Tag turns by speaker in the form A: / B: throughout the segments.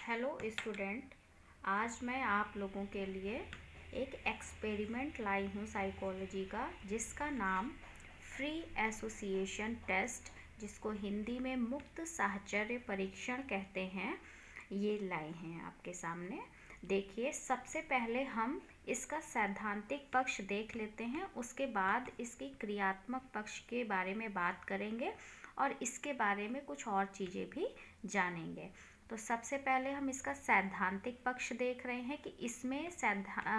A: Hello student, आज मैं आप लोगों के लिए एक एक्सपेरिमेंट लाई हूँ साइकोलॉजी का, जिसका नाम फ्री एसोसिएशन टेस्ट, जिसको हिंदी में मुक्त साहचर्य परीक्षण कहते हैं, ये लाए हैं आपके सामने। देखिए, सबसे पहले हम इसका सैद्धांतिक पक्ष देख लेते हैं, उसके बाद इसकी क्रियात्मक पक्ष के बारे में बात करेंगे और इसके बारे में कुछ और चीज़ें भी जानेंगे। तो सबसे पहले हम इसका सैद्धांतिक पक्ष देख रहे हैं कि इसमें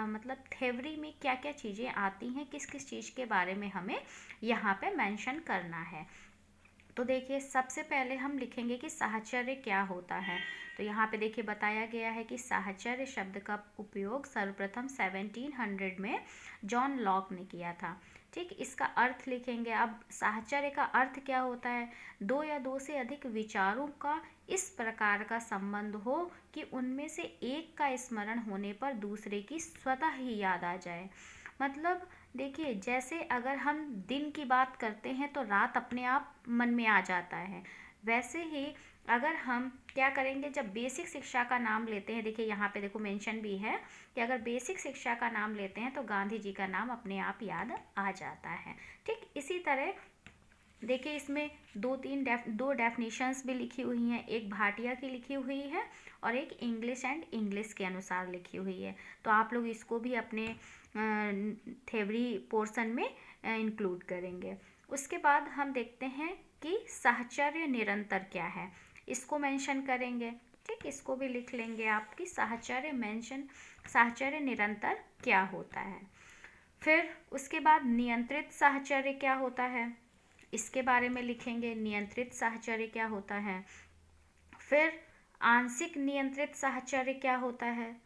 A: मतलब थ्योरी में क्या क्या चीज़ें आती हैं, किस किस चीज़ के बारे में हमें यहाँ पे मेंशन करना है। तो देखिए, सबसे पहले हम लिखेंगे कि साहचर्य क्या होता है। तो यहाँ पे देखिए बताया गया है कि साहचर्य शब्द का उपयोग सर्वप्रथम 1700 में जॉन लॉक ने किया था। ठीक, इसका अर्थ लिखेंगे। अब साहचर्य का अर्थ क्या होता है? दो या दो से अधिक विचारों का इस प्रकार का संबंध हो कि उनमें से एक का स्मरण होने पर दूसरे की स्वतः ही याद आ जाए। मतलब देखिए, जैसे अगर हम दिन की बात करते हैं तो रात अपने आप मन में आ जाता है, वैसे ही अगर हम क्या करेंगे, जब बेसिक शिक्षा का नाम लेते हैं, देखिए यहाँ पे देखो मेंशन भी है कि अगर बेसिक शिक्षा का नाम लेते हैं तो गांधी जी का नाम अपने आप याद आ जाता है। ठीक, इसी तरह देखिए इसमें दो डेफिनेशंस भी लिखी हुई हैं, एक भाटिया की लिखी हुई है और एक इंग्लिश एंड इंग्लिश के अनुसार लिखी हुई है। तो आप लोग इसको भी अपने थ्योरी पोर्शन में इंक्लूड करेंगे। उसके बाद हम देखते हैं कि साहचर्य निरंतर क्या है, इसको मेंशन करेंगे। ठीक, इसको भी लिख लेंगे आप कि साहचर्य निरंतर क्या होता है। फिर उसके बाद नियंत्रित साहचर्य क्या होता है, इसके बारे में लिखेंगे, नियंत्रित साहचर्य क्या होता है। फिर आंशिक नियंत्रित साहचर्य क्या होता है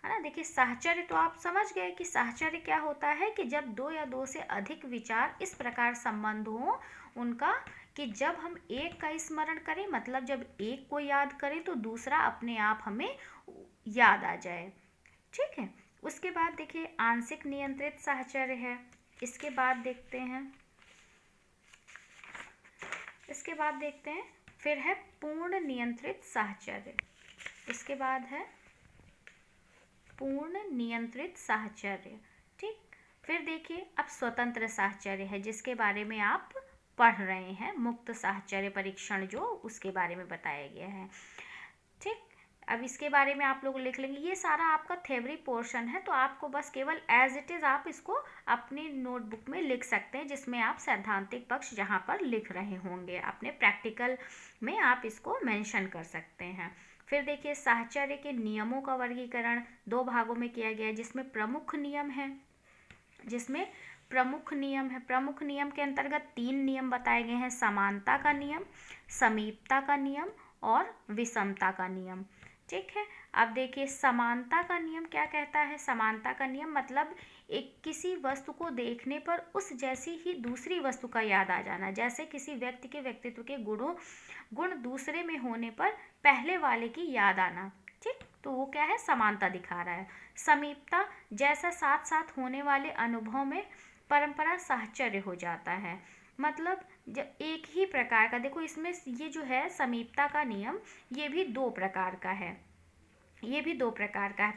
A: ना। देखिए, साहचर्य तो आप समझ गए कि साहचर्य क्या होता है कि जब दो या दो से अधिक विचार इस प्रकार संबंध हो उनका कि जब हम एक का स्मरण करें, मतलब जब एक को याद करें तो दूसरा अपने आप हमें याद आ जाए। ठीक है, उसके बाद देखिए आंशिक नियंत्रित साहचर्य है। इसके बाद देखते हैं फिर है पूर्ण नियंत्रित साहचर्य। इसके बाद है पूर्ण नियंत्रित साहचर्य। ठीक, फिर देखिए अब स्वतंत्र साहचर्य है, जिसके बारे में आप पढ़ रहे हैं, मुक्त साहचर्य परीक्षण जो, उसके बारे में बताया गया है। ठीक, अब इसके बारे में आप लोग लिख लेंगे। ये सारा आपका थ्योरी पोर्शन है, तो आपको बस केवल एज इट इज़ आप इसको अपनी नोटबुक में लिख सकते हैं, जिसमें आप सैद्धांतिक पक्ष जहाँ पर लिख रहे होंगे अपने प्रैक्टिकल में आप इसको मेंशन कर सकते हैं। फिर देखिए साहचर्य के नियमों का वर्गीकरण दो भागों में किया गया है, जिसमें प्रमुख नियम के अंतर्गत 3 नियम बताए गए हैं: समानता का नियम, समीपता का नियम और विषमता का नियम। ठीक है, अब देखिए समानता का नियम क्या कहता है। समानता का नियम मतलब एक किसी वस्तु को देखने पर उस जैसी ही दूसरी वस्तु का याद आ जाना, जैसे किसी व्यक्ति के व्यक्तित्व के गुण दूसरे में होने पर पहले वाले की याद आना। ठीक, तो वो क्या है, समानता दिखा रहा है। समीपता, जैसा साथ साथ होने वाले अनुभव में परंपरा साहचर्य हो जाता है, मतलब जब एक ही प्रकार का, देखो इसमें ये जो है समीपता का नियम, ये भी दो प्रकार का है।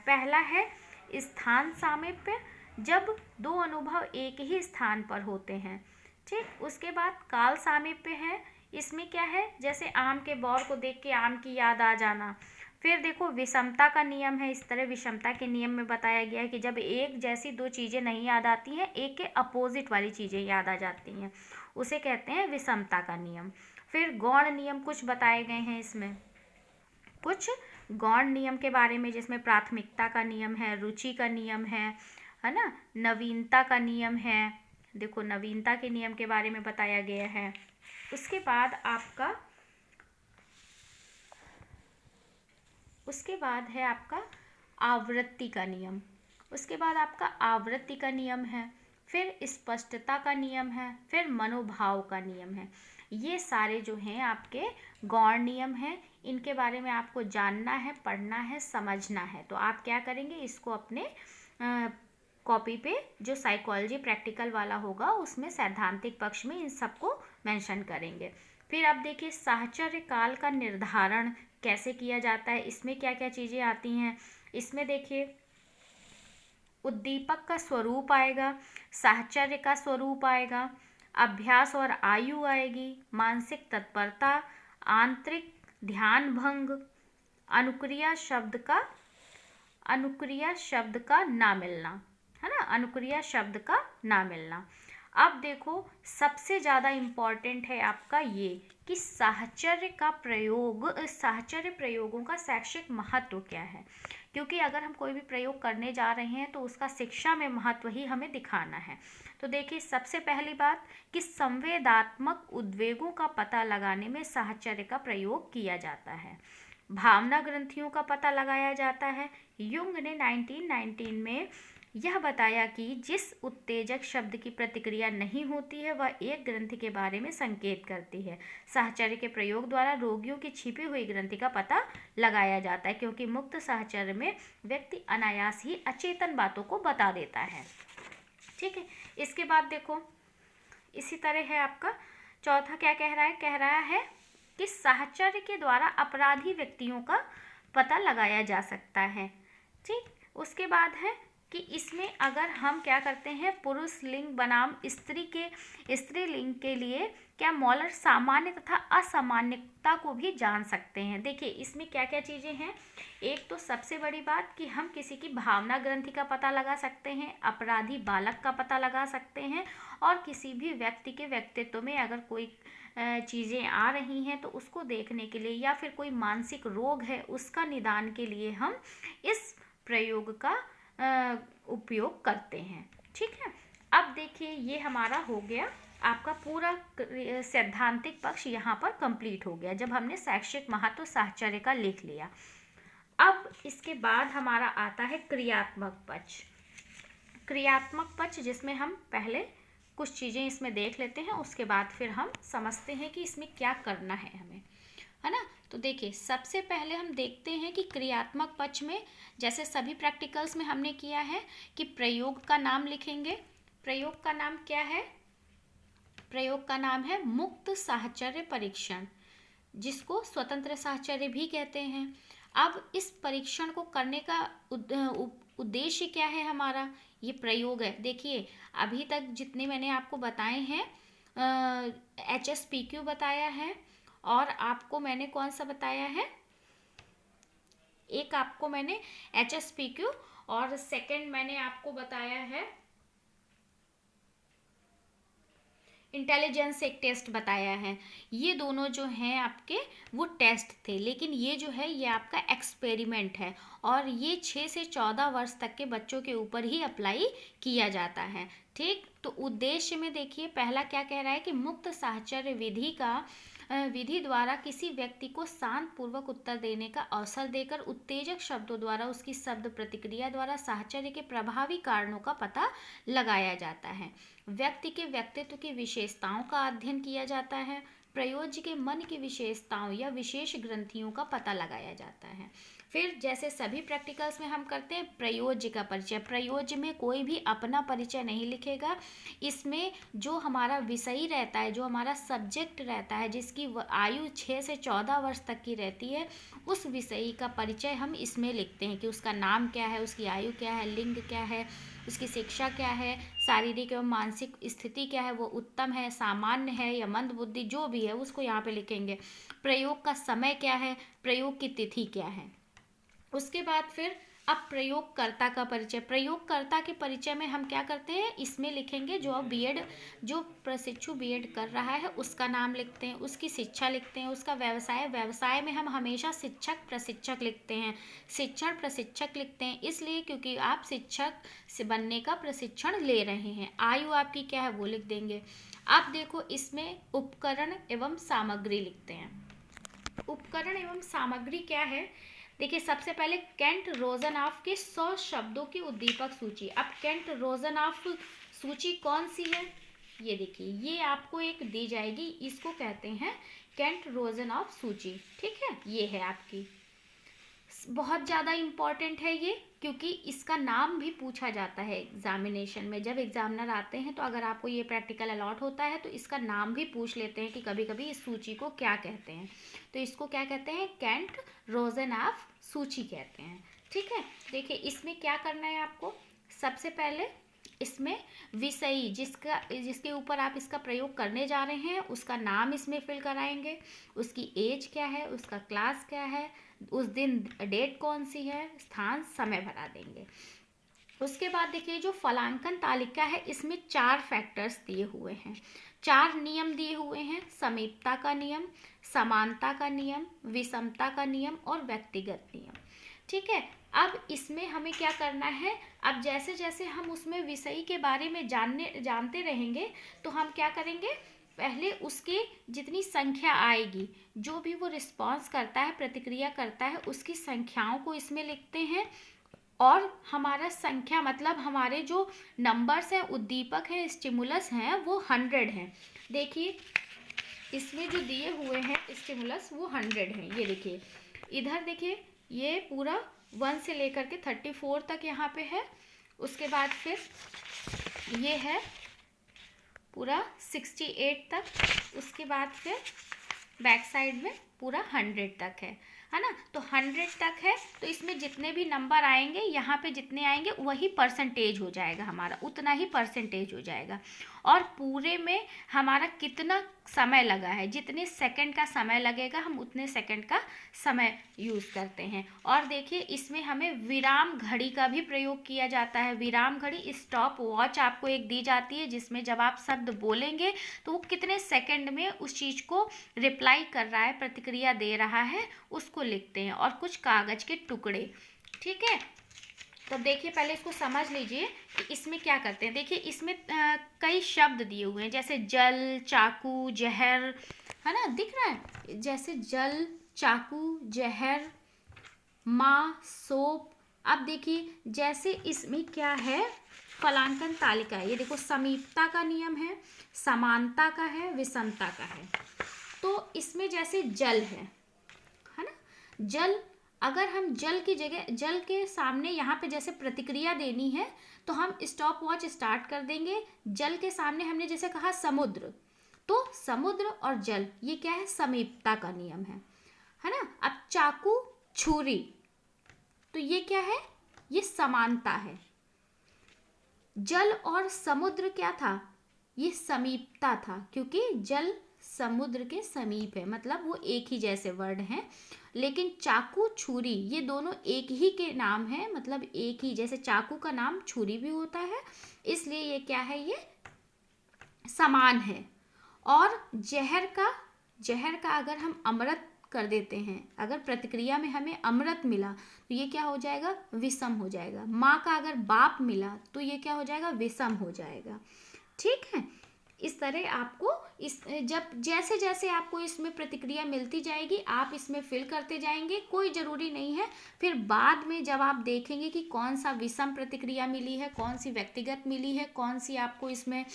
A: पहला है स्थान सामीप्य, जब दो अनुभव एक ही स्थान पर होते हैं। ठीक, उसके बाद काल सामीप्य है, इसमें क्या है, जैसे आम के बौर को देख के आम की याद आ जाना। फिर देखो विषमता का नियम है, इस तरह विषमता के नियम में बताया गया है कि जब एक जैसी दो चीज़ें नहीं याद आती हैं, एक के अपोजिट वाली चीज़ें याद आ जाती हैं, उसे कहते हैं विषमता का नियम। फिर गौण नियम कुछ बताए गए हैं इसमें, कुछ गौण नियम के बारे में, जिसमें प्राथमिकता का नियम है, रुचि का नियम है ना, नवीनता का नियम है। देखो नवीनता के नियम के बारे में बताया गया है। उसके बाद है आपका आवृत्ति का नियम। है। फिर स्पष्टता का नियम है, फिर मनोभाव का नियम है। ये सारे जो हैं आपके गौण नियम हैं, इनके बारे में आपको जानना है, पढ़ना है, समझना है। तो आप क्या करेंगे, इसको अपने कॉपी पे जो साइकोलॉजी प्रैक्टिकल वाला होगा उसमें सैद्धांतिक पक्ष में इन सबको मेंशन करेंगे। फिर अब देखिए साहचर्य काल का निर्धारण कैसे किया जाता है, इसमें क्या क्या चीज़ें आती हैं। इसमें देखिए उद्दीपक का स्वरूप आएगा, साहचर्य का स्वरूप आएगा, अभ्यास और आयु आएगी, मानसिक तत्परता, आंतरिक ध्यान भंग, अनुक्रिया शब्द का ना मिलना, है ना, अनुक्रिया शब्द का ना मिलना। अब देखो सबसे ज़्यादा इम्पॉर्टेंट है आपका ये कि साहचर्य प्रयोगों का शैक्षिक महत्व क्या है, क्योंकि अगर हम कोई भी प्रयोग करने जा रहे हैं तो उसका शिक्षा में महत्व ही हमें दिखाना है। तो देखिए सबसे पहली बात कि संवेदात्मक उद्वेगों का पता लगाने में साहचर्य का प्रयोग किया जाता है, भावना ग्रंथियों का पता लगाया जाता है। युंग ने 1919 में यह बताया कि जिस उत्तेजक शब्द की प्रतिक्रिया नहीं होती है वह एक ग्रंथि के बारे में संकेत करती है। साहचर्य के प्रयोग द्वारा रोगियों की छिपी हुई ग्रंथि का पता लगाया जाता है, क्योंकि मुक्त साहचर्य में व्यक्ति अनायास ही अचेतन बातों को बता देता है। ठीक है, इसके बाद देखो इसी तरह है आपका चौथा क्या कह रहा है कि साहचर्य के द्वारा अपराधी व्यक्तियों का पता लगाया जा सकता है। ठीक, उसके बाद है कि इसमें अगर हम क्या करते हैं, पुरुष लिंग बनाम स्त्री लिंग के लिए क्या मॉलर सामान्य तथा असामान्यता को भी जान सकते हैं। देखिए इसमें क्या क्या चीज़ें हैं। एक तो सबसे बड़ी बात कि हम किसी की भावना ग्रंथि का पता लगा सकते हैं, अपराधी बालक का पता लगा सकते हैं, और किसी भी व्यक्ति के व्यक्तित्व में अगर कोई चीज़ें आ रही हैं तो उसको देखने के लिए, या फिर कोई मानसिक रोग है उसका निदान के लिए हम इस प्रयोग का उपयोग करते हैं। ठीक है, अब देखिए ये हमारा हो गया आपका पूरा सैद्धांतिक पक्ष यहाँ पर कंप्लीट हो गया, जब हमने शैक्षिक महत्व साहचर्य का लिख लिया। अब इसके बाद हमारा आता है क्रियात्मक पक्ष, जिसमें हम पहले कुछ चीज़ें इसमें देख लेते हैं, उसके बाद फिर हम समझते हैं कि इसमें क्या करना है हमें, है ना। तो देखिए सबसे पहले हम देखते हैं कि क्रियात्मक पक्ष में जैसे सभी प्रैक्टिकल्स में हमने किया है कि प्रयोग का नाम लिखेंगे। प्रयोग का नाम क्या है? प्रयोग का नाम है मुक्त साहचर्य परीक्षण, जिसको स्वतंत्र साहचर्य भी कहते हैं। अब इस परीक्षण को करने का उद्देश्य क्या है हमारा? ये प्रयोग है। देखिए अभी तक जितने मैंने आपको बताए हैं, HSPQ बताया है, और आपको मैंने कौन सा बताया है, एक आपको मैंने HSPQ और सेकंड मैंने आपको बताया है इंटेलिजेंस एक टेस्ट बताया है। ये दोनों जो हैं आपके वो टेस्ट थे, लेकिन ये जो है ये आपका एक्सपेरिमेंट है, और ये 6 से 14 वर्ष तक के बच्चों के ऊपर ही अप्लाई किया जाता है। ठीक, तो उद्देश्य में देखिए पहला क्या कह रहा है कि मुक्त साहचर्य विधि द्वारा किसी व्यक्ति को शांत पूर्वक उत्तर देने का अवसर देकर उत्तेजक शब्दों द्वारा उसकी शब्द प्रतिक्रिया द्वारा साहचर्य के प्रभावी कारणों का पता लगाया जाता है। व्यक्ति के व्यक्तित्व की विशेषताओं का अध्ययन किया जाता है। प्रयोज्य के मन की विशेषताओं या विशेष ग्रंथियों का पता लगाया जाता है। फिर जैसे सभी प्रैक्टिकल्स में हम करते हैं प्रयोज्य का परिचय। प्रयोज्य में कोई भी अपना परिचय नहीं लिखेगा, इसमें जो हमारा विषयी रहता है, जो हमारा सब्जेक्ट रहता है, जिसकी आयु 6 से 14 वर्ष तक की रहती है, उस विषयी का परिचय हम इसमें लिखते हैं कि उसका नाम क्या है, उसकी आयु क्या है, लिंग क्या है, उसकी शिक्षा क्या है, शारीरिक एवं मानसिक स्थिति क्या है, वो उत्तम है, सामान्य है या मंद बुद्धि, जो भी है उसको यहाँ पे लिखेंगे। प्रयोग का समय क्या है, प्रयोग की तिथि क्या है। उसके बाद फिर अब प्रयोगकर्ता का परिचय। प्रयोगकर्ता के परिचय में हम क्या करते हैं, इसमें लिखेंगे जो प्रशिक्षु बीएड कर रहा है उसका नाम लिखते हैं, उसकी शिक्षा लिखते हैं, उसका व्यवसाय में हम हमेशा शिक्षक प्रशिक्षक लिखते हैं, शिक्षण प्रशिक्षक लिखते हैं, इसलिए क्योंकि आप शिक्षक से बनने का प्रशिक्षण ले रहे हैं। आयु आपकी क्या है वो लिख देंगे। अब देखो इसमें उपकरण एवं सामग्री लिखते हैं। उपकरण एवं सामग्री क्या है? देखिए सबसे पहले केंट रोजनॉफ के 100 शब्दों की उद्दीपक सूची। अब केंट रोजनॉफ सूची कौन सी है, ये देखिए, ये आपको एक दी जाएगी, इसको कहते हैं केंट रोजनॉफ सूची। ठीक है, ये है आपकी बहुत ज़्यादा इम्पॉर्टेंट है ये, क्योंकि इसका नाम भी पूछा जाता है एग्जामिनेशन में। जब एग्जामिनर आते हैं तो अगर आपको ये प्रैक्टिकल अलॉट होता है तो इसका नाम भी पूछ लेते हैं कि कभी कभी इस सूची को क्या कहते हैं। तो इसको क्या कहते हैं, केंट रोजेनॉफ सूची कहते हैं। ठीक है, देखिए इसमें क्या करना है आपको। सबसे पहले इसमें विषयी जिसके ऊपर आप इसका प्रयोग करने जा रहे हैं उसका नाम इसमें फिल कराएंगे, उसकी एज क्या है, उसका क्लास क्या है, उस दिन डेट कौन सी है, स्थान समय भरा देंगे। उसके बाद देखिए जो फलांकन तालिका है इसमें 4 फैक्टर्स दिए हुए हैं, 4 नियम दिए हुए हैं। समीपता का नियम, समानता का नियम, विषमता का नियम और व्यक्तिगत नियम। ठीक है, अब इसमें हमें क्या करना है, अब जैसे जैसे हम उसमें विषय के बारे में जानते रहेंगे तो हम क्या करेंगे, पहले उसकी जितनी संख्या आएगी, जो भी वो रिस्पॉन्स करता है, प्रतिक्रिया करता है, उसकी संख्याओं को इसमें लिखते हैं। और हमारा संख्या मतलब हमारे जो नंबर्स हैं, उद्दीपक हैं, स्टिमुलस हैं, वो 100 हैं। देखिए इसमें जो दिए हुए हैं स्टिमुलस वो 100 हैं। ये देखिए इधर देखिए ये पूरा 1 से लेकर के 34 तक यहाँ पे है। उसके बाद फिर ये है पूरा 68 तक। उसके बाद फिर बैक साइड में पूरा 100 तक है ना। तो 100 तक है तो इसमें जितने भी नंबर आएंगे, यहाँ पे जितने आएंगे वही परसेंटेज हो जाएगा, हमारा उतना ही परसेंटेज हो जाएगा। और पूरे में हमारा कितना समय लगा है, जितने सेकंड का समय लगेगा हम उतने सेकंड का समय यूज़ करते हैं। और देखिए इसमें हमें विराम घड़ी का भी प्रयोग किया जाता है। विराम घड़ी, स्टॉप वॉच आपको एक दी जाती है जिसमें जब आप शब्द बोलेंगे तो वो कितने सेकंड में उस चीज़ को रिप्लाई कर रहा है, प्रतिक्रिया दे रहा है, उसको लिखते हैं। और कुछ कागज के टुकड़े। ठीक है, तो देखिए पहले इसको समझ लीजिए कि इसमें क्या करते हैं। देखिए इसमें कई शब्द दिए हुए हैं, जैसे जल, चाकू, जहर, है ना, दिख रहा है, जैसे जल, चाकू, जहर, माँ, सोप। अब देखिए जैसे इसमें क्या है, फलांकन तालिका है, ये देखो समीपता का नियम है, समानता का है, विषमता का है। तो इसमें जैसे जल है ना, जल, अगर हम जल की जगह, जल के सामने यहाँ पे जैसे प्रतिक्रिया देनी है तो हम स्टॉप वॉच स्टार्ट कर देंगे। जल के सामने हमने जैसे कहा समुद्र, तो समुद्र और जल ये क्या है, समीपता का नियम है ना। अब चाकू, छुरी, तो ये क्या है, ये समानता है। जल और समुद्र क्या था, ये समीपता था, क्योंकि जल समुद्र के समीप है, मतलब वो एक ही जैसे वर्ड हैं। लेकिन चाकू, छुरी ये दोनों एक ही के नाम है, मतलब एक ही, जैसे चाकू का नाम छुरी भी होता है, इसलिए ये क्या है, ये समान है। और जहर का अगर हम अमृत कर देते हैं, अगर प्रतिक्रिया में हमें अमृत मिला तो ये क्या हो जाएगा, विषम हो जाएगा। माँ का अगर बाप मिला तो ये क्या हो जाएगा, विषम हो जाएगा। ठीक है, इस तरह आपको जब जैसे जैसे आपको इसमें प्रतिक्रिया मिलती जाएगी आप इसमें फिल करते जाएंगे, कोई ज़रूरी नहीं है। फिर बाद में जब आप देखेंगे कि कौन सा विषम प्रतिक्रिया मिली है, कौन सी व्यक्तिगत मिली है, कौन सी आपको इसमें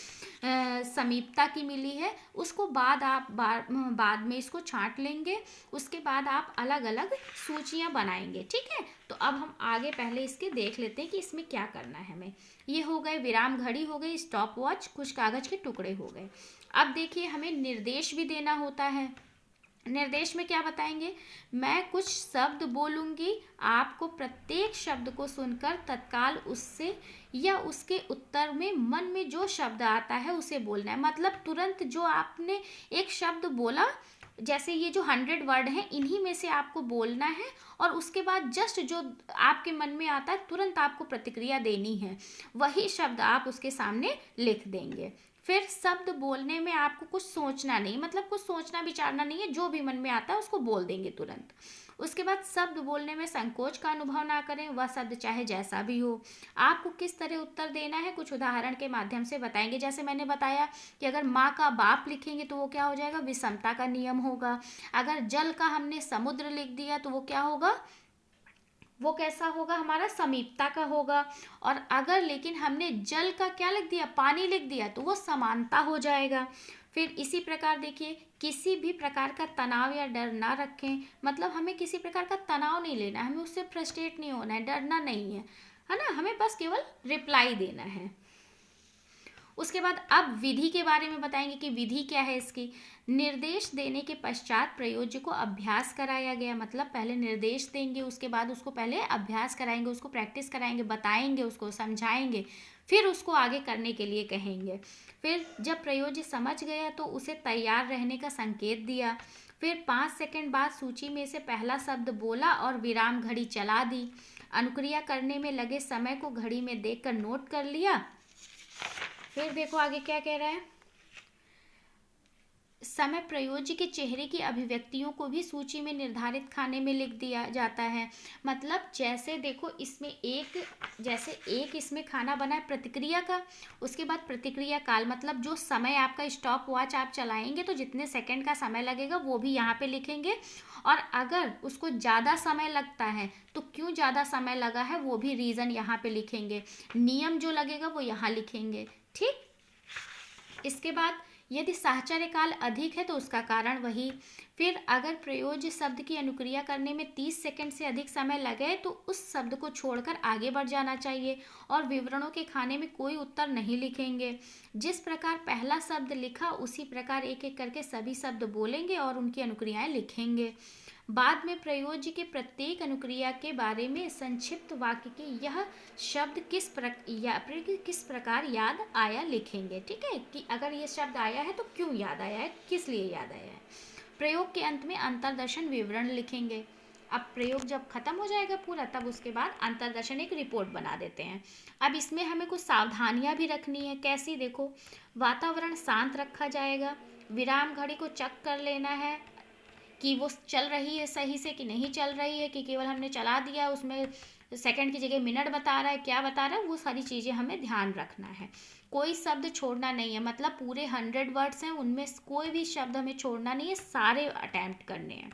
A: समीपता की मिली है, उसको बाद में इसको छांट लेंगे। उसके बाद आप अलग अलग सूचियाँ बनाएंगे। ठीक है, तो अब हम आगे पहले इसके देख लेते हैं कि इसमें क्या करना है हमें। ये हो गए विराम घड़ी, हो गई स्टॉप वॉच, कुछ कागज के टुकड़े हो गए। अब देखिए हमें निर्देश भी देना होता है। निर्देश में क्या बताएंगे, मैं कुछ शब्द बोलूँगी, आपको प्रत्येक शब्द को सुनकर तत्काल उससे या उसके उत्तर में मन में जो शब्द आता है उसे बोलना है। मतलब तुरंत जो आपने एक शब्द बोला, जैसे ये जो 100 वर्ड हैं इन्हीं में से आपको बोलना है, और उसके बाद जस्ट जो आपके मन में आता है तुरंत आपको प्रतिक्रिया देनी है, वही शब्द आप उसके सामने लिख देंगे। फिर शब्द बोलने में आपको कुछ सोचना नहीं, मतलब कुछ सोचना विचारना नहीं है, जो भी मन में आता है उसको बोल देंगे तुरंत। उसके बाद शब्द बोलने में संकोच का अनुभव ना करें, वह शब्द चाहे जैसा भी हो। आपको किस तरह उत्तर देना है कुछ उदाहरण के माध्यम से बताएंगे। जैसे मैंने बताया कि अगर माँ का बाप लिखेंगे तो वो क्या हो जाएगा, विषमता का नियम होगा। अगर जल का हमने समुद्र लिख दिया तो वो क्या होगा, वो कैसा होगा, हमारा समीपता का होगा। और अगर लेकिन हमने जल का क्या लिख दिया, पानी लिख दिया, तो वो समानता हो जाएगा। फिर इसी प्रकार देखिए, किसी भी प्रकार का तनाव या डर ना रखें, मतलब हमें किसी प्रकार का तनाव नहीं लेना है, हमें उससे फ्रस्ट्रेट नहीं होना है, डरना नहीं है ना, हमें बस केवल रिप्लाई देना है। उसके बाद अब विधि के बारे में बताएंगे कि विधि क्या है इसकी। निर्देश देने के पश्चात प्रयोज्य को अभ्यास कराया गया, मतलब पहले निर्देश देंगे, उसके बाद उसको पहले अभ्यास कराएंगे, उसको प्रैक्टिस कराएंगे, बताएंगे, उसको समझाएंगे, फिर उसको आगे करने के लिए कहेंगे। फिर जब प्रयोज्य समझ गया तो उसे तैयार रहने का संकेत दिया। फिर 5 सेकंड बाद सूची में से पहला शब्द बोला और विराम घड़ी चला दी। अनुक्रिया करने में लगे समय को घड़ी में देखकर नोट कर लिया। फिर देखो आगे क्या कह रहा है, समय प्रयोज्य के चेहरे की अभिव्यक्तियों को भी सूची में निर्धारित खाने में लिख दिया जाता है। मतलब जैसे देखो इसमें एक इसमें खाना बना है प्रतिक्रिया का, उसके बाद प्रतिक्रिया काल, मतलब जो समय आपका स्टॉप वॉच आप चलाएंगे तो जितने सेकंड का समय लगेगा वो भी यहाँ पे लिखेंगे, और अगर उसको ज़्यादा समय लगता है तो क्यों ज़्यादा समय लगा है वो भी रीज़न यहाँ पे लिखेंगे, नियम जो लगेगा वो यहाँ लिखेंगे। ठीक, इसके बाद यदि साहचर्य काल अधिक है तो उसका कारण वही। फिर अगर प्रयोज्य शब्द की अनुक्रिया करने में 30 सेकंड से अधिक समय लगे तो उस शब्द को छोड़कर आगे बढ़ जाना चाहिए, और विवरणों के खाने में कोई उत्तर नहीं लिखेंगे। जिस प्रकार पहला शब्द लिखा उसी प्रकार एक एक करके सभी शब्द बोलेंगे और उनकी अनुक्रियाएं लिखेंगे। बाद में प्रयोज्य के प्रत्येक अनुक्रिया के बारे में संक्षिप्त वाक्य के यह शब्द किस प्रकार याद आया लिखेंगे। ठीक है, कि अगर ये शब्द आया है तो क्यों याद आया है, किस लिए याद आया है। प्रयोग के अंत में अंतर्दर्शन विवरण लिखेंगे। अब प्रयोग जब खत्म हो जाएगा पूरा तब उसके बाद अंतर्दर्शन एक रिपोर्ट बना देते हैं। अब इसमें हमें कुछ सावधानियां भी रखनी है। कैसी, देखो, वातावरण शांत रखा जाएगा, विराम घड़ी को चेक कर लेना है कि वो चल रही है सही से कि नहीं चल रही है, कि केवल हमने चला दिया उसमें सेकंड की जगह मिनट बता रहा है, क्या बता रहा है, वो सारी चीज़ें हमें ध्यान रखना है। कोई शब्द छोड़ना नहीं है, मतलब पूरे 100 वर्ड्स हैं उनमें कोई भी शब्द हमें छोड़ना नहीं है, सारे अटेम्प्ट करने हैं।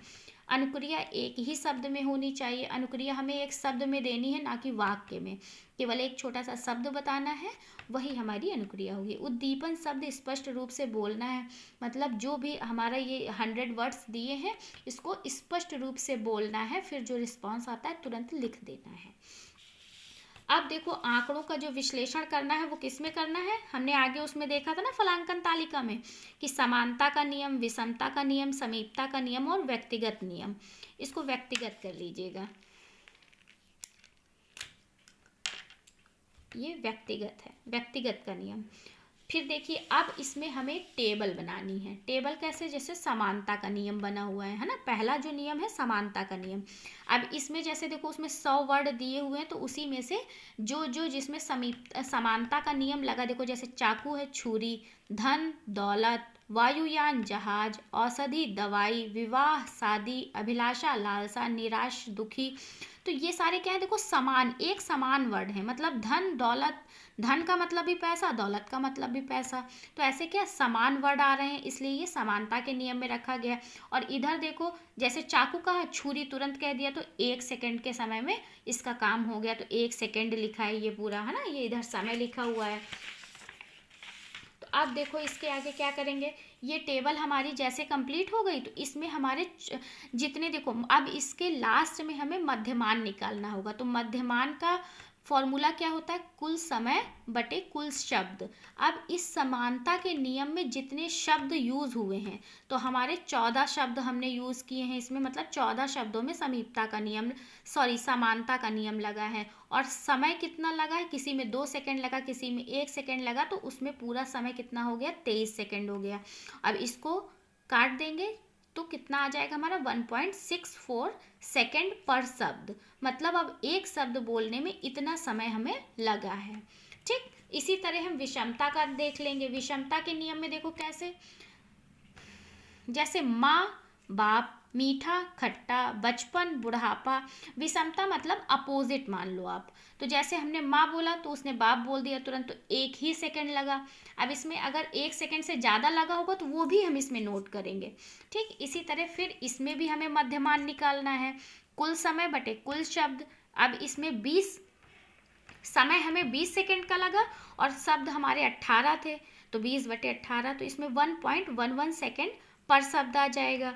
A: अनुक्रिया एक ही शब्द में होनी चाहिए, अनुक्रिया हमें एक शब्द में देनी है, ना कि वाक्य में, केवल एक छोटा सा शब्द बताना है, वही हमारी अनुक्रिया होगी। उद्दीपन शब्द स्पष्ट रूप से बोलना है, मतलब जो भी हमारा ये 100 वर्ड्स दिए हैं इसको स्पष्ट रूप से बोलना है, फिर जो रिस्पॉन्स आता है तुरंत लिख देना है। अब देखो आंकड़ों का जो विश्लेषण करना है वो किस में करना है, हमने आगे उसमें देखा था ना फलांकन तालिका में, कि समानता का नियम, विषमता का नियम, समीपता का नियम और व्यक्तिगत नियम। इसको व्यक्तिगत कर लीजिएगा, ये व्यक्तिगत है, व्यक्तिगत का नियम। फिर देखिए अब इसमें हमें टेबल बनानी है। टेबल कैसे, जैसे समानता का नियम बना हुआ है ना, पहला जो नियम है समानता का नियम। अब इसमें जैसे देखो उसमें 100 वर्ड दिए हुए हैं तो उसी में से जो जो जिसमें समानता का नियम लगा, देखो जैसे चाकू है छुरी, धन दौलत, वायुयान जहाज, औषधि दवाई, विवाह शादी, अभिलाषा लालसा, निराश दुखी, तो ये सारे क्या है, देखो समान, एक समान वर्ड है, मतलब धन दौलत, धन का मतलब भी पैसा, दौलत का मतलब भी पैसा, तो ऐसे क्या समान वर्ड आ रहे हैं, इसलिए ये समानता के नियम में रखा गया। और इधर देखो जैसे चाकू का है, छुरी तुरंत कह दिया तो 1 सेकंड के समय में इसका काम हो गया, तो 1 सेकंड लिखा है ये पूरा, है ना, ये इधर समय लिखा हुआ है। तो अब देखो इसके आगे क्या करेंगे, ये टेबल हमारी जैसे कंप्लीट हो गई तो इसमें हमारे जितने, देखो अब इसके लास्ट में हमें मध्यमान निकालना होगा, तो मध्यमान का फॉर्मूला क्या होता है, कुल समय बटे कुल शब्द। अब इस समानता के नियम में जितने शब्द यूज हुए हैं, तो हमारे 14 शब्द हमने यूज किए हैं इसमें, मतलब 14 शब्दों में समीपता का नियम, समानता का नियम लगा है। और समय कितना लगा है, किसी में 2 सेकंड लगा, किसी में 1 सेकंड लगा, तो उसमें पूरा समय कितना हो गया, 23 सेकंड हो गया। अब इसको काट देंगे तो कितना आ जाएगा हमारा 1.64 सेकेंड पर शब्द, मतलब अब एक शब्द बोलने में इतना समय हमें लगा है। ठीक, इसी तरह हम विषमता का देख लेंगे। विषमता के नियम में देखो कैसे, जैसे माँ बाप, मीठा खट्टा, बचपन बुढ़ापा, विषमता मतलब अपोजिट मान लो आप, तो जैसे हमने माँ बोला तो उसने बाप बोल दिया तुरंत, तो 1 ही सेकंड लगा। अब इसमें अगर 1 सेकंड से ज़्यादा लगा होगा तो वो भी हम इसमें नोट करेंगे। ठीक, इसी तरह फिर इसमें भी हमें मध्यमान निकालना है, कुल समय बटे कुल शब्द। अब इसमें समय हमें 20 सेकंड का लगा और शब्द हमारे 18 थे, तो 20/18, तो इसमें 1.11 सेकेंड पर शब्द आ जाएगा।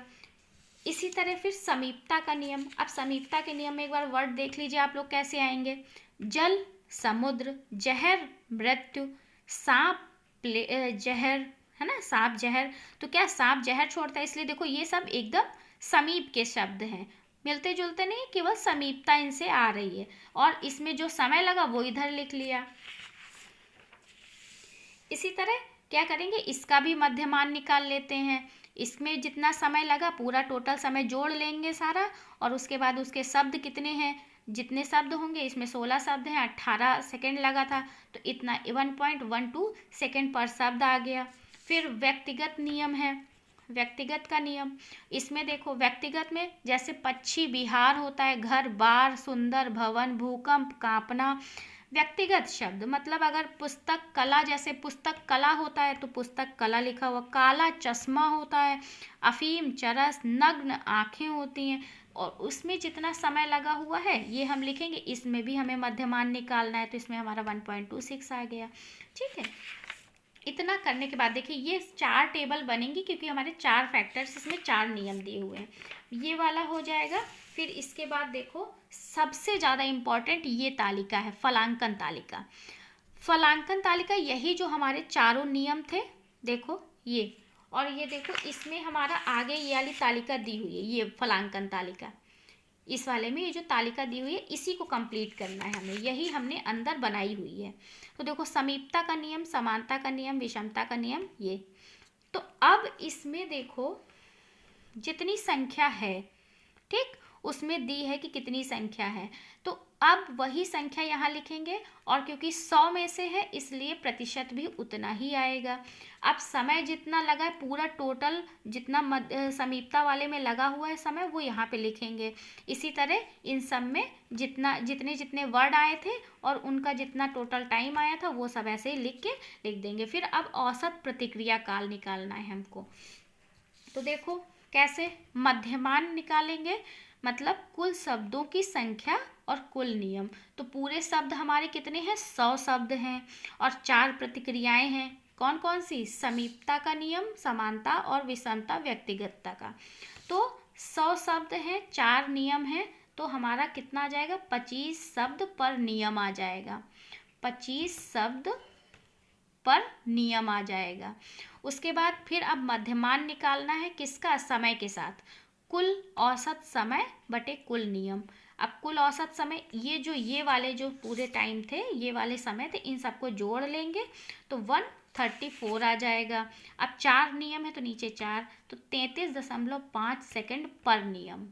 A: इसी तरह फिर समीपता का नियम। अब समीपता के नियम में एक बार वर्ड देख लीजिए आप लोग कैसे आएंगे। जल समुद्र, जहर मृत्यु, सांप जहर, है ना, सांप जहर। तो क्या सांप जहर छोड़ता है, इसलिए देखो ये सब एकदम समीप के शब्द हैं, मिलते जुलते नहीं, केवल समीपता इनसे आ रही है। और इसमें जो समय लगा वो इधर लिख लिया। इसी तरह क्या करेंगे, इसका भी मध्यमान निकाल लेते हैं। इसमें जितना समय लगा पूरा टोटल समय जोड़ लेंगे सारा, और उसके बाद उसके शब्द कितने हैं, जितने शब्द होंगे, इसमें 16 शब्द हैं, 18 सेकेंड लगा था, तो इतना 1.12 सेकेंड पर शब्द आ गया। फिर व्यक्तिगत नियम है, व्यक्तिगत का नियम। इसमें देखो व्यक्तिगत में जैसे पक्षी विहार होता है, घर बार, सुंदर भवन, भूकंप, कांपना। व्यक्तिगत शब्द मतलब अगर पुस्तक कला, जैसे पुस्तक कला होता है तो पुस्तक कला लिखा हुआ, काला चश्मा होता है, अफीम चरस, नग्न आँखें होती हैं, और उसमें जितना समय लगा हुआ है ये हम लिखेंगे। इसमें भी हमें मध्यमान निकालना है, तो इसमें हमारा 1.26 आ गया। ठीक है, इतना करने के बाद देखिए ये 4 टेबल बनेंगी, क्योंकि हमारे 4 फैक्टर्स, इसमें 4 नियम दिए हुए हैं। ये वाला हो जाएगा। फिर इसके बाद देखो सबसे ज़्यादा इम्पॉर्टेंट ये तालिका है, फलांकन तालिका। फलांकन तालिका यही जो हमारे चारों नियम थे, देखो ये, और ये देखो इसमें हमारा आगे ये वाली तालिका दी हुई है, ये फलांकन तालिका। इस वाले में ये जो तालिका दी हुई है इसी को कंप्लीट करना है हमें, यही हमने अंदर बनाई हुई है। तो देखो समीपता का नियम, समानता का नियम, विषमता का नियम, ये। तो अब इसमें देखो जितनी संख्या है, ठीक, उसमें दी है कि कितनी संख्या है, तो अब वही संख्या यहाँ लिखेंगे, और क्योंकि 100 में से है इसलिए प्रतिशत भी उतना ही आएगा। अब समय जितना लगा है, पूरा टोटल जितना समीपता वाले में लगा हुआ है समय, वो यहाँ पे लिखेंगे। इसी तरह इन सब में जितने जितने वर्ड आए थे और उनका जितना टोटल टाइम आया था वो सब ऐसे ही लिख देंगे। फिर अब औसत प्रतिक्रिया काल निकालना है हमको। तो देखो कैसे, मध्यमान निकालेंगे, मतलब कुल शब्दों की संख्या और कुल नियम। तो पूरे शब्द हमारे कितने हैं, 100 शब्द हैं, और 4 प्रतिक्रियाएं हैं। कौन कौन सी, समीपता का नियम, समानता और विषमता, व्यक्तिगतता का। तो 100 शब्द हैं, 4 नियम हैं, तो हमारा कितना आ जाएगा, 25 शब्द पर नियम आ जाएगा। 25 शब्द पर नियम आ जाएगा। उसके बाद फिर अब मध्यमान निकालना है, किसका, समय के साथ। कुल औसत समय बटे कुल नियम। अब कुल औसत समय, ये वाले जो पूरे टाइम थे, ये वाले समय थे, इन सबको जोड़ लेंगे तो 134 आ जाएगा। अब 4 नियम है तो नीचे 4, तो 33.5 सेकेंड पर नियम।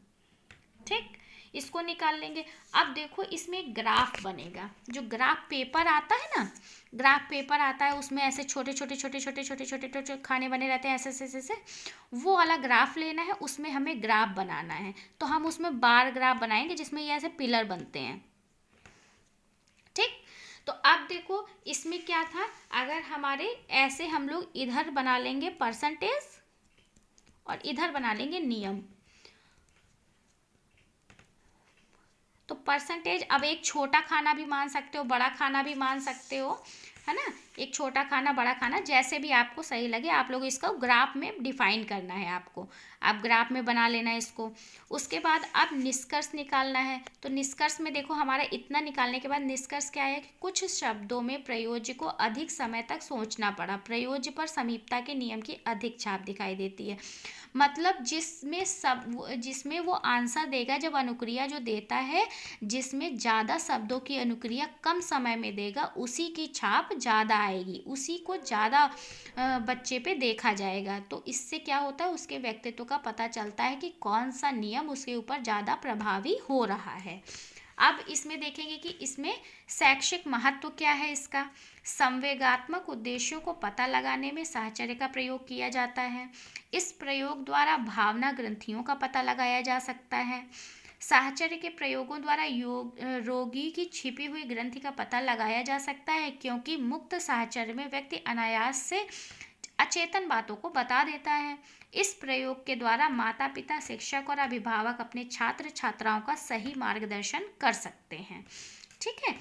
A: ठीक, इसको निकाल लेंगे। अब देखो इसमें ग्राफ बनेगा, जो ग्राफ पेपर आता है ना, ग्राफ पेपर आता है, उसमें ऐसे छोटे छोटे खाने बने रहते हैं, ऐसे वो वाला ग्राफ लेना है, उसमें हमें ग्राफ बनाना है। तो हम उसमें बार ग्राफ बनाएंगे जिसमें ये ऐसे पिलर बनते हैं। ठीक, तो अब देखो इसमें क्या था, अगर हमारे ऐसे हम लोग इधर बना लेंगे परसेंटेज और इधर बना लेंगे नियम, तो परसेंटेज, अब एक छोटा खाना भी मान सकते हो, बड़ा खाना भी मान सकते हो, है ना, एक छोटा खाना, बड़ा खाना, जैसे भी आपको सही लगे। आप लोग इसको ग्राफ में डिफाइन करना है आपको, आप ग्राफ में बना लेना है इसको। उसके बाद अब निष्कर्ष निकालना है। तो निष्कर्ष में देखो हमारा इतना निकालने के बाद निष्कर्ष क्या है कि कुछ शब्दों में प्रयोज्य को अधिक समय तक सोचना पड़ा, प्रयोज्य पर समीपता के नियम की अधिक छाप दिखाई देती है। मतलब जिसमें वो आंसर देगा, जब अनुक्रिया जो देता है, जिसमें ज़्यादा शब्दों की अनुक्रिया कम समय में देगा, उसी की छाप ज़्यादा आएगी, उसी को ज़्यादा बच्चे पे देखा जाएगा। तो इससे क्या होता है, उसके व्यक्तित्व का पता चलता है कि कौन सा नियम उसके ऊपर ज़्यादा प्रभावी हो रहा है। अब इसमें देखेंगे कि इसमें शैक्षिक महत्व क्या है इसका। संवेगात्मक उद्देश्यों को पता लगाने में साहचर्य का प्रयोग किया जाता है। इस प्रयोग द्वारा भावना ग्रंथियों का पता लगाया जा सकता है। साहचर्य के प्रयोगों द्वारा रोगी की छिपी हुई ग्रंथि का पता लगाया जा सकता है, क्योंकि मुक्त साहचर्य में व्यक्ति अनायास से अचेतन बातों को बता देता है। इस प्रयोग के द्वारा माता पिता, शिक्षक और अभिभावक अपने छात्र छात्राओं का सही मार्गदर्शन कर सकते हैं। ठीक है,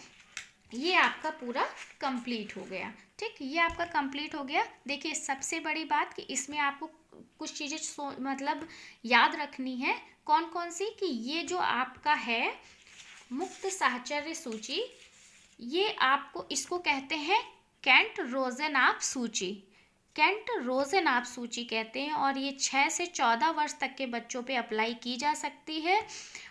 A: ये आपका पूरा कंप्लीट हो गया। ठीक, ये आपका कंप्लीट हो गया। देखिए सबसे बड़ी बात कि इसमें आपको कुछ चीज़ें मतलब याद रखनी है। कौन कौन सी? कि ये जो आपका है मुक्त साहचर्य सूची, ये आपको इसको कहते हैं कैंट रोजेनॉफ सूची। कैंट रोजेनॉफ सूची कहते हैं, और ये 6 से 14 वर्ष तक के बच्चों पे अप्लाई की जा सकती है।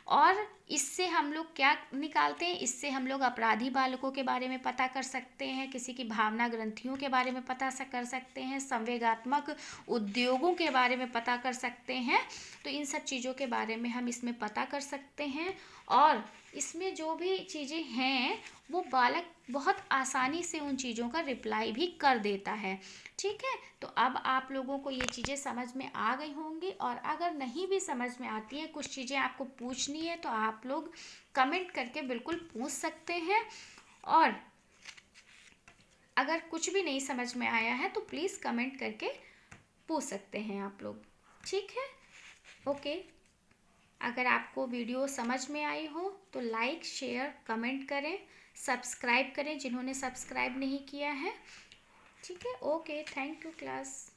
A: और इससे हम लोग क्या निकालते हैं? इससे हम लोग अपराधी बालकों के बारे में पता कर सकते हैं, किसी की भावना ग्रंथियों के बारे में पता कर सकते हैं, संवेगात्मक उद्योगों के बारे में पता कर सकते हैं। तो इन सब चीज़ों के बारे में हम इसमें पता कर सकते हैं। और इसमें जो भी चीज़ें हैं वो बालक बहुत आसानी से उन चीज़ों का रिप्लाई भी कर देता है। ठीक है, तो अब आप लोगों को ये चीज़ें समझ में आ गई होंगी। और अगर नहीं भी समझ में आती है, कुछ चीज़ें आपको पूछनी है, तो आप लोग कमेंट करके बिल्कुल पूछ सकते हैं। और अगर कुछ भी नहीं समझ में आया है तो प्लीज़ कमेंट करके पूछ सकते हैं आप लोग। ठीक है, ओके। अगर आपको वीडियो समझ में आई हो तो लाइक, शेयर, कमेंट करें, सब्सक्राइब करें जिन्होंने सब्सक्राइब नहीं किया है। ठीक है, ओके, थैंक यू क्लास।